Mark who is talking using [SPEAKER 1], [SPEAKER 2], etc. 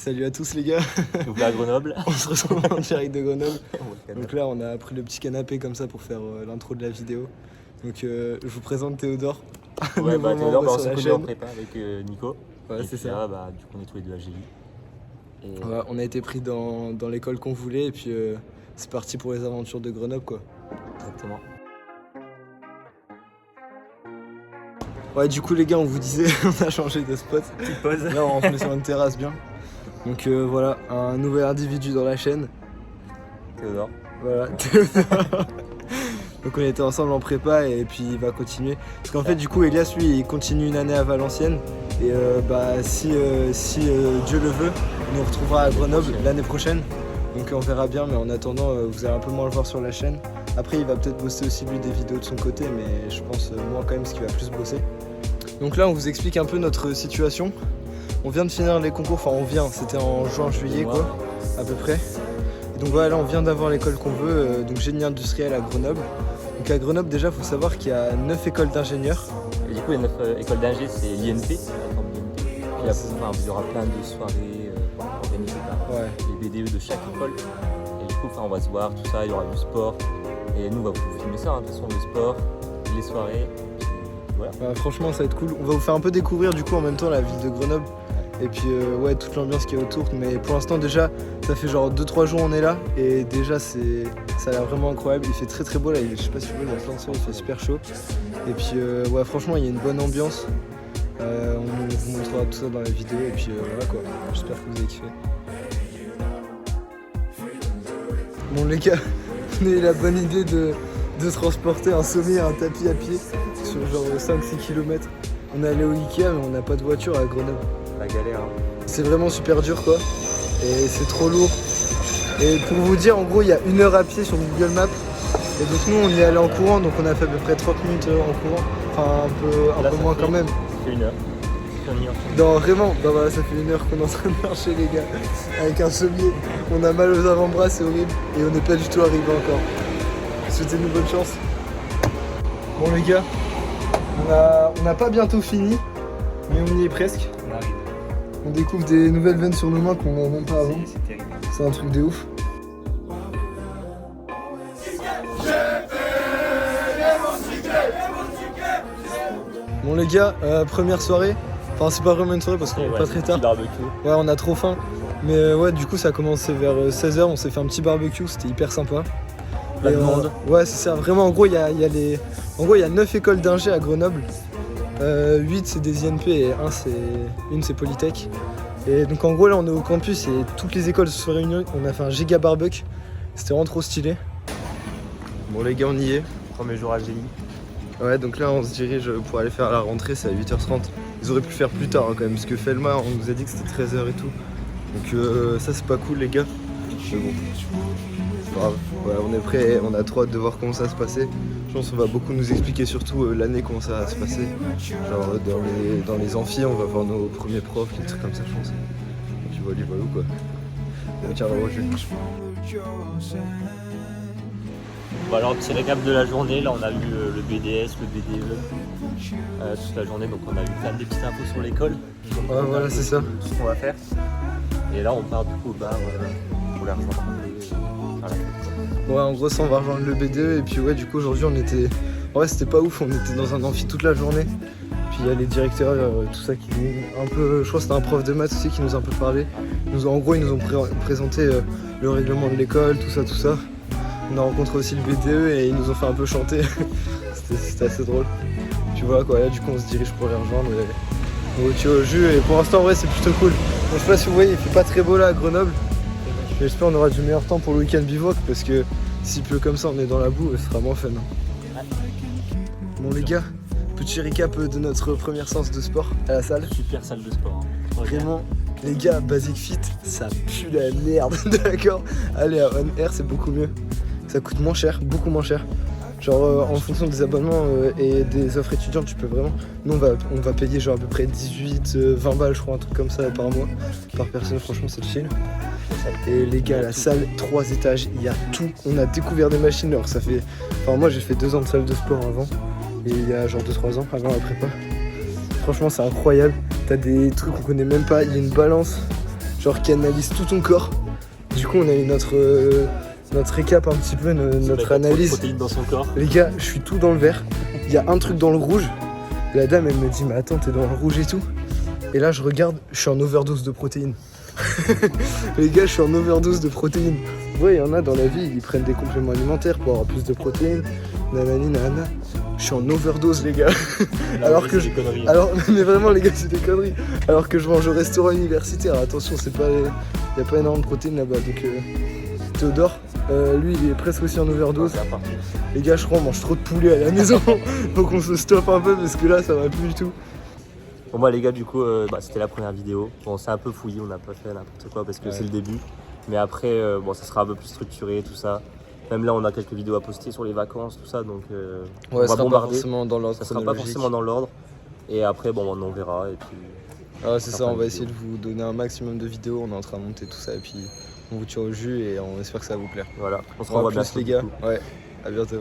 [SPEAKER 1] Salut à tous les gars.
[SPEAKER 2] Donc là à Grenoble.
[SPEAKER 1] On se retrouve en direct de Grenoble. Donc là on a pris le petit canapé comme ça pour faire l'intro de la vidéo. Donc je vous présente Théodore.
[SPEAKER 2] Ouais bah Théodore, on
[SPEAKER 1] sur
[SPEAKER 2] s'est
[SPEAKER 1] la
[SPEAKER 2] connu en
[SPEAKER 1] chaîne.
[SPEAKER 2] prépa avec Nico.
[SPEAKER 1] Ouais,
[SPEAKER 2] et
[SPEAKER 1] c'est
[SPEAKER 2] puis
[SPEAKER 1] ça.
[SPEAKER 2] là, bah, du coup on est tous les deux à GI. Et
[SPEAKER 1] Ouais, on a été pris dans l'école qu'on voulait et puis c'est parti pour les aventures de Grenoble quoi.
[SPEAKER 2] exactement.
[SPEAKER 1] Ouais du coup les gars on vous disait on a changé de spot.
[SPEAKER 2] Petite pause.
[SPEAKER 1] Là on est sur une terrasse bien. Donc voilà, un nouvel individu dans la chaîne.
[SPEAKER 2] Théodore.
[SPEAKER 1] Voilà, Théodore. Donc on était ensemble en prépa et puis il va continuer. Parce qu'en fait du coup Elias lui il continue une année à Valenciennes. Et si Dieu le veut, on nous retrouvera à Grenoble l'année prochaine. Donc on verra bien, mais en attendant vous allez un peu moins le voir sur la chaîne. Après il va peut-être bosser aussi lui des vidéos de son côté, mais je pense moi quand même parce qu'il va plus bosser. Donc là on vous explique un peu notre situation. On vient de finir les concours, c'était en juin-juillet quoi, à peu près. Et donc voilà, là on vient d'avoir l'école qu'on veut, donc génie industriel à Grenoble. Donc à Grenoble déjà, il faut savoir qu'il y a 9 écoles d'ingénieurs.
[SPEAKER 2] Et du coup les 9 écoles d'ingé c'est l'INP, la forme d'INP. Puis là, il y aura plein de soirées organisées par les BDE de chaque école. Et du coup on va se voir, tout ça, il y aura du sport. Et nous on va vous filmer ça, de toute façon le sport, les soirées. Voilà.
[SPEAKER 1] Franchement ça va être cool. On va vous faire un peu découvrir du coup en même temps la ville de Grenoble. Et puis toute l'ambiance qui est autour. Mais pour l'instant déjà ça fait genre 2-3 jours on est là. Et déjà ça a l'air vraiment incroyable. Il fait très très beau là, je sais pas si vous voyez, il y a plein de soleil, il fait super chaud. Et puis franchement il y a une bonne ambiance. On vous montrera tout ça dans la vidéo. Et puis voilà quoi, j'espère que vous avez kiffé. Bon les gars, on a eu la bonne idée de transporter un sommier et un tapis à pied sur genre 5-6 km. On est allé au Ikea mais on n'a pas de voiture à Grenoble.
[SPEAKER 2] La galère. Hein.
[SPEAKER 1] C'est vraiment super dur quoi. Et c'est trop lourd. Et pour vous dire, en gros, il y a 1 heure à pied sur Google Maps. Et donc nous, on y est allé en courant, donc on a fait à peu près 30 minutes en courant. Enfin, un peu moins quand même.
[SPEAKER 2] Ça fait 1 heure.
[SPEAKER 1] Non, vraiment, bah voilà, ça fait 1 heure qu'on est en train de marcher les gars. Avec un sommier, on a mal aux avant-bras, c'est horrible. Et on n'est pas du tout arrivé encore. Souhaitez-nous bonne chance. Bon les gars, on n'a pas bientôt fini, mais on y est presque.
[SPEAKER 2] On arrive.
[SPEAKER 1] On découvre des nouvelles veines sur nos mains qu'on n'avait même pas avant.
[SPEAKER 2] C'est terrible.
[SPEAKER 1] C'est un truc de ouf. Bon les gars, première soirée. Enfin c'est pas vraiment une soirée parce qu'on est pas très tard.
[SPEAKER 2] Barbecue.
[SPEAKER 1] Ouais on a trop faim. Mais du coup ça a commencé vers 16h, on s'est fait un petit barbecue, c'était hyper sympa.
[SPEAKER 2] Plein de monde.
[SPEAKER 1] Ouais c'est ça, vraiment en gros il y a 9 écoles d'ingé à Grenoble. 8 c'est des INP et une c'est Polytech. Et donc en gros là on est au campus et toutes les écoles se sont réunies, on a fait un giga barbecue, c'était vraiment trop stylé. Bon les gars on y est.
[SPEAKER 2] Premier jour à GI.
[SPEAKER 1] Ouais donc là on se dirige pour aller faire la rentrée, c'est à 8h30. Ils auraient pu le faire plus tard quand même parce que Felma on nous a dit que c'était 13h et tout. Donc ça c'est pas cool les gars. Mais bon, c'est grave. Ouais, on est prêts, on a trop hâte de voir comment ça va se passer. Je pense qu'on va beaucoup nous expliquer surtout l'année comment ça va se passer. Genre dans les amphis on va voir nos premiers profs, des trucs comme ça je pense. Tu vois du ou quoi. On tient le jeu.
[SPEAKER 2] Bon alors petit récap de la journée, là on a eu le BDS, le BDE toute la journée, donc on a eu plein de petites infos sur l'école.
[SPEAKER 1] Ouais voilà c'est ça.
[SPEAKER 2] Tout ce qu'on va faire. Et là on part du coup au bar pour les rejoindre. Voilà.
[SPEAKER 1] Ouais en gros ça on va rejoindre le BDE et puis ouais du coup aujourd'hui on était. En vrai c'était pas ouf, on était dans un amphi toute la journée. Puis il y a les directeurs, tout ça qui un peu. Je crois que c'était un prof de maths aussi qui nous a un peu parlé. En gros ils nous ont présenté le règlement de l'école, tout ça. On a rencontré aussi le BDE et ils nous ont fait un peu chanter. C'était assez drôle. Tu vois quoi, là du coup on se dirige pour les rejoindre et on tire au jus et pour l'instant en vrai c'est plutôt cool. Bon, je sais pas si vous voyez, il fait pas très beau là à Grenoble. Mais j'espère qu'on aura du meilleur temps pour le week-end bivouac parce que s'il pleut comme ça on est dans la boue, ce sera moins fun. Bon les gars, petit récap de notre première séance de sport à la salle.
[SPEAKER 2] Super salle de sport. Hein.
[SPEAKER 1] Vraiment, les gars, Basic Fit, ça pue la merde, d'accord. Allez, à On Air, c'est beaucoup mieux. Ça coûte moins cher, beaucoup moins cher. Genre, en fonction des abonnements et des offres étudiantes, tu peux vraiment... Nous, on va payer genre à peu près 18-20 balles, je crois, un truc comme ça par mois. Par personne, franchement, c'est chill. Et les gars, la salle, 3 étages, il y a tout. On a découvert des machines, alors ça fait... Enfin, moi, j'ai fait 2 ans de salle de sport avant. Et il y a genre 2-3 ans, avant la prépa. Franchement, c'est incroyable. T'as des trucs qu'on connaît même pas. Il y a une balance. genre qui analyse tout ton corps. Du coup, on a eu notre récap un petit peu, notre analyse.
[SPEAKER 2] Protéines dans son corps.
[SPEAKER 1] Les gars, je suis tout dans le vert. Il y a un truc dans le rouge. La dame, elle me dit, mais attends, t'es dans le rouge et tout. Et là, je regarde, je suis en overdose de protéines. Les gars, je suis en overdose de protéines. Ouais, il y en a dans la vie, ils prennent des compléments alimentaires pour avoir plus de protéines. Nanani, nanana. Je suis en overdose, les gars. Alors que mais vraiment, les gars, c'est des conneries. Alors que je mange au restaurant universitaire. Attention, il n'y a pas énormément de protéines là-bas. Donc, Théodore, lui, il est presque aussi en overdose. Les gars, je crois, on mange trop de poulet à la maison. Faut qu'on se stoppe un peu parce que là, ça va plus du tout.
[SPEAKER 2] Pour moi, les gars, du coup, c'était la première vidéo. Bon, c'est un peu fouillé, on n'a pas fait n'importe quoi parce que c'est le début. Mais après, ça sera un peu plus structuré, tout ça. Même là, on a quelques vidéos à poster sur les vacances, tout ça. Donc, on va bombarder. Ça sera pas forcément dans l'ordre. Et après, on verra. Et puis,
[SPEAKER 1] c'est ça, on va essayer de vous donner un maximum de vidéos. On est en train de monter tout ça. Et puis, on vous tire au jus et on espère que ça va vous plaire.
[SPEAKER 2] Voilà, on se revoit bientôt,
[SPEAKER 1] les gars. Ouais, à bientôt.